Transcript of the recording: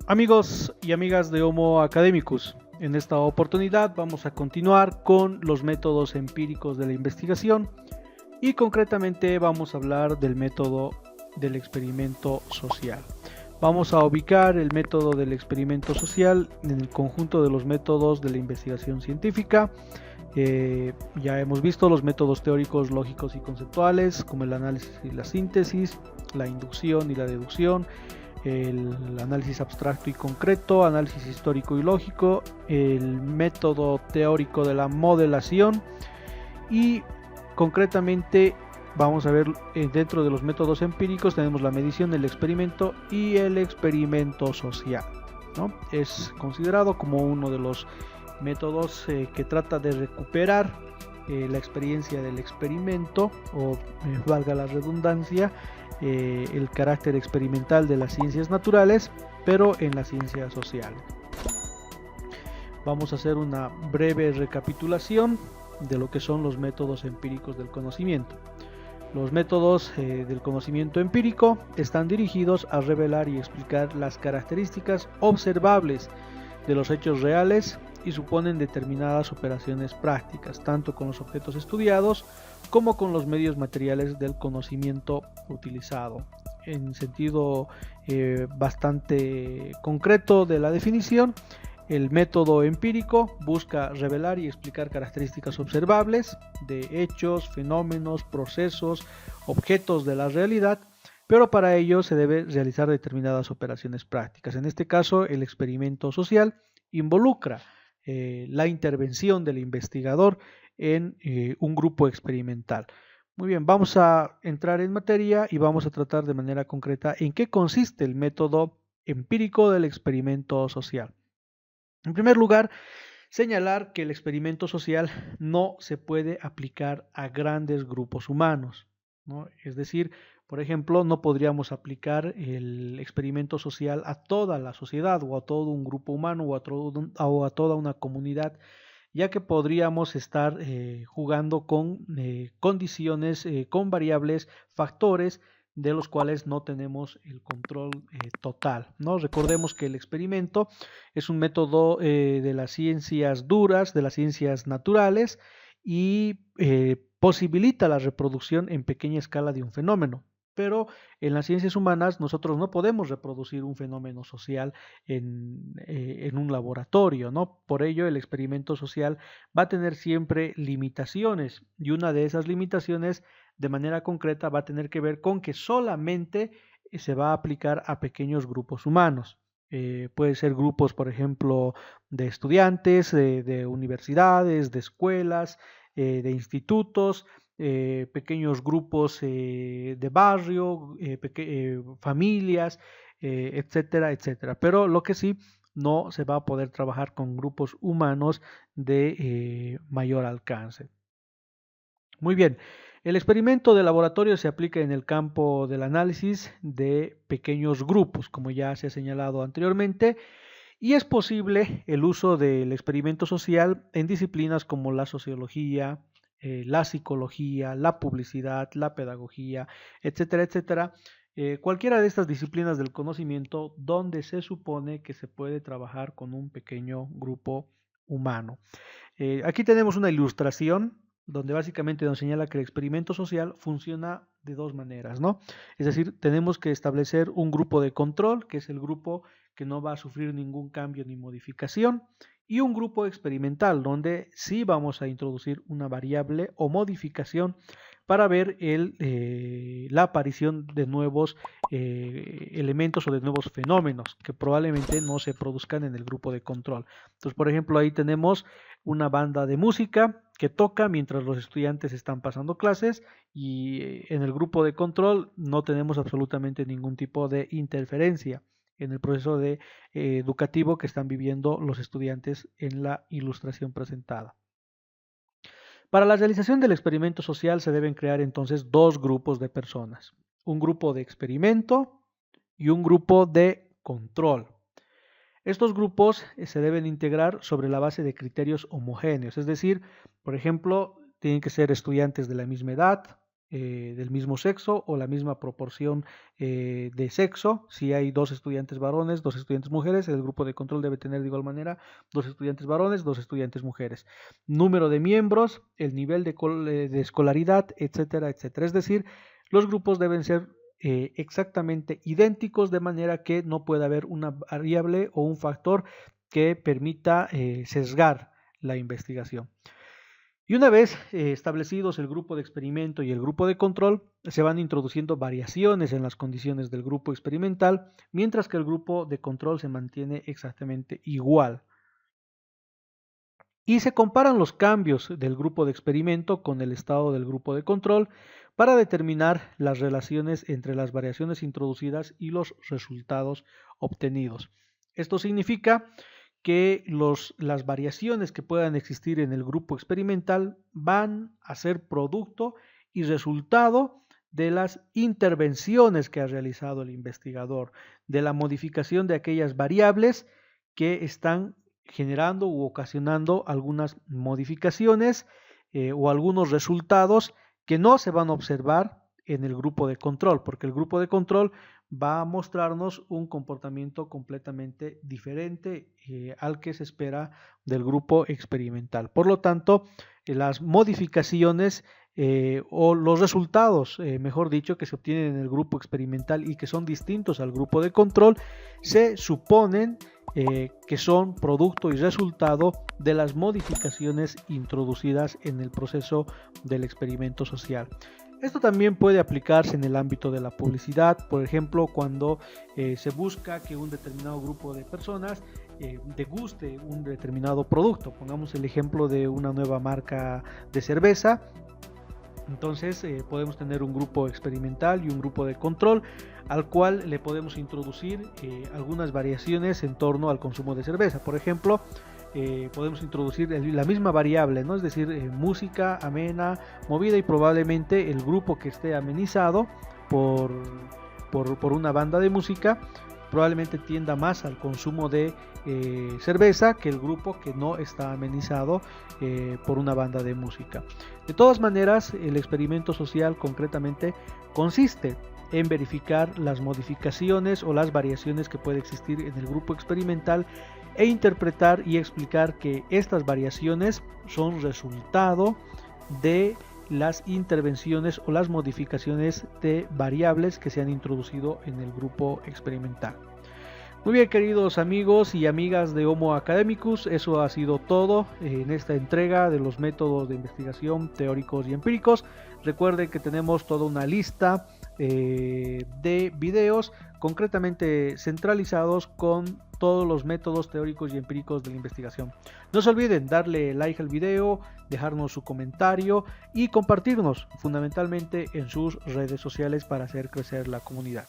Amigos y amigas de Homo Academicus, en esta oportunidad vamos a continuar con los métodos empíricos de la investigación y concretamente vamos a hablar del método del experimento social. Vamos a ubicar el método del experimento social en el conjunto de los métodos de la investigación científica. Ya hemos visto los métodos teóricos, lógicos y conceptuales, como el análisis y la síntesis, la inducción y la deducción, el análisis abstracto y concreto, análisis histórico y lógico, el método teórico de la modelación y concretamente vamos a ver dentro de los métodos empíricos tenemos la medición, el experimento y el experimento social, ¿no? Es considerado como uno de los métodos que trata de recuperar la experiencia del experimento o valga la redundancia, el carácter experimental de las ciencias naturales, pero en la ciencia social. Vamos a hacer una breve recapitulación de lo que son los métodos empíricos del conocimiento. Los métodos del conocimiento empírico están dirigidos a revelar y explicar las características observables de los hechos reales y suponen determinadas operaciones prácticas, tanto con los objetos estudiados como con los medios materiales del conocimiento utilizado. En sentido bastante concreto de la definición, el método empírico busca revelar y explicar características observables de hechos, fenómenos, procesos, objetos de la realidad, pero para ello se debe realizar determinadas operaciones prácticas. En este caso, el experimento social involucra la intervención del investigador en un grupo experimental. Muy bien, vamos a entrar en materia y vamos a tratar de manera concreta en qué consiste el método empírico del experimento social. En primer lugar, señalar que el experimento social no se puede aplicar a grandes grupos humanos, ¿no? Es decir, por ejemplo, no podríamos aplicar el experimento social a toda la sociedad o a todo un grupo humano o a toda una comunidad, ya que podríamos estar jugando con condiciones, con variables, factores de los cuales no tenemos el control total, ¿no? Recordemos que el experimento es un método de las ciencias duras, de las ciencias naturales y posibilita la reproducción en pequeña escala de un fenómeno. Pero en las ciencias humanas nosotros no podemos reproducir un fenómeno social en un laboratorio, ¿no? Por ello el experimento social va a tener siempre limitaciones y una de esas limitaciones de manera concreta va a tener que ver con que solamente se va a aplicar a pequeños grupos humanos. Puede ser grupos, por ejemplo, de estudiantes, de universidades, de escuelas, de institutos, pequeños grupos de barrio, familias, etcétera, etcétera. Pero lo que sí, no se va a poder trabajar con grupos humanos de mayor alcance. Muy bien, el experimento de laboratorio se aplica en el campo del análisis de pequeños grupos, como ya se ha señalado anteriormente, y es posible el uso del experimento social en disciplinas como la sociología, la psicología, la publicidad, la pedagogía, etcétera, etcétera. Cualquiera de estas disciplinas del conocimiento donde se supone que se puede trabajar con un pequeño grupo humano. Aquí tenemos una ilustración donde básicamente nos señala que el experimento social funciona de dos maneras, ¿no? Es decir, tenemos que establecer un grupo de control, que es el grupo que no va a sufrir ningún cambio ni modificación, y un grupo experimental, donde sí vamos a introducir una variable o modificación para ver la aparición de nuevos elementos o de nuevos fenómenos que probablemente no se produzcan en el grupo de control. Entonces, por ejemplo, ahí tenemos una banda de música que toca mientras los estudiantes están pasando clases y en el grupo de control no tenemos absolutamente ningún tipo de interferencia en el proceso educativo que están viviendo los estudiantes en la ilustración presentada. Para la realización del experimento social se deben crear entonces dos grupos de personas, un grupo de experimento y un grupo de control. Estos grupos se deben integrar sobre la base de criterios homogéneos, es decir, por ejemplo, tienen que ser estudiantes de la misma edad, del mismo sexo o la misma proporción de sexo. Si hay 2 estudiantes varones, 2 estudiantes mujeres, el grupo de control debe tener de igual manera 2 estudiantes varones, 2 estudiantes mujeres. Número de miembros, el nivel de escolaridad, etcétera, etcétera. Es decir, los grupos deben ser exactamente idénticos, de manera que no pueda haber una variable o un factor que permita sesgar la investigación. Y una vez establecidos el grupo de experimento y el grupo de control, se van introduciendo variaciones en las condiciones del grupo experimental, mientras que el grupo de control se mantiene exactamente igual. Y se comparan los cambios del grupo de experimento con el estado del grupo de control para determinar las relaciones entre las variaciones introducidas y los resultados obtenidos. Esto significa que las variaciones que puedan existir en el grupo experimental van a ser producto y resultado de las intervenciones que ha realizado el investigador, de la modificación de aquellas variables que están generando u ocasionando algunas modificaciones o algunos resultados que no se van a observar en el grupo de control, porque el grupo de control va a mostrarnos un comportamiento completamente diferente al que se espera del grupo experimental. Por lo tanto, las modificaciones o los resultados, mejor dicho, que se obtienen en el grupo experimental y que son distintos al grupo de control, se suponen que son producto y resultado de las modificaciones introducidas en el proceso del experimento social. Esto también puede aplicarse en el ámbito de la publicidad, por ejemplo, cuando se busca que un determinado grupo de personas deguste un determinado producto. Pongamos el ejemplo de una nueva marca de cerveza. Entonces podemos tener un grupo experimental y un grupo de control al cual le podemos introducir algunas variaciones en torno al consumo de cerveza. Por ejemplo, podemos introducir la misma variable, ¿no? Es decir, música amena, movida, y probablemente el grupo que esté amenizado por una banda de música probablemente tienda más al consumo de cerveza que el grupo que no está amenizado por una banda de música. De todas maneras, el experimento social concretamente consiste en verificar las modificaciones o las variaciones que puede existir en el grupo experimental e interpretar y explicar que estas variaciones son resultado de las intervenciones o las modificaciones de variables que se han introducido en el grupo experimental. Muy bien, queridos amigos y amigas de Homo Academicus, eso ha sido todo en esta entrega de los métodos de investigación teóricos y empíricos. Recuerden que tenemos toda una lista de videos concretamente centralizados con todos los métodos teóricos y empíricos de la investigación. No se olviden darle like al video, dejarnos su comentario y compartirnos fundamentalmente en sus redes sociales para hacer crecer la comunidad.